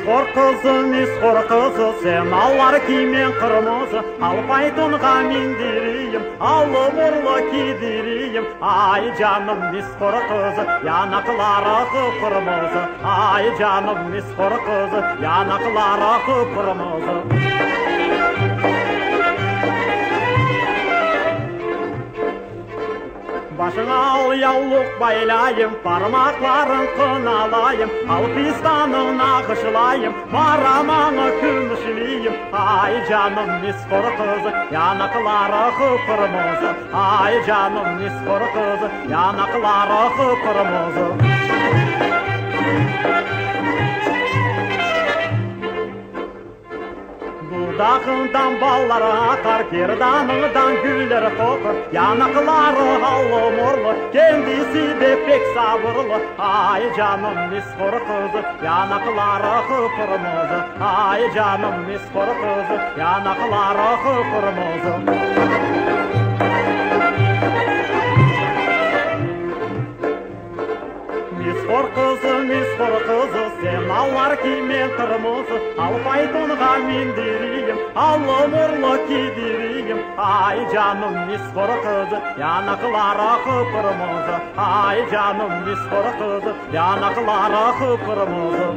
Мисқор қызы, сен алар кимен қырмызы, алпайтынға мендерейім, алып ұрлы кедерейім. Ай жаным мисқор қызы, янақлары қып-қырмызы. Ай жаным мисқор қызы, янақлары қып-қырмызы. Башыңа ал яулық байлайым, пармақларын қыналайым, алпистаның нақышылайым, марамаңы күмішлейім. Ай жаным мисқор қызы, янақлары қып-қырмызы. Ай жаным мисқор қызы, янақлары қып-қырмызы. Дақындан баллар ақар, керданыңдан гүлдер қоқыр, янақлары алым ұрлы, кендесі де пек сабырлы. Ай жаным мисқор қызы, янақлары қып-қырмызы. Ай жаным мисқор қызы, янақлары қып-қырмызы. Мисқор қызы, сен алар кимен қырмызы, алпайтынға мендерейім, алым ұрлы кедерейім. Ай жаным мисқор қызы, янақлары қып-қырмызы. Ай жаным мисқор қызы, янақлары қып-қырмызы.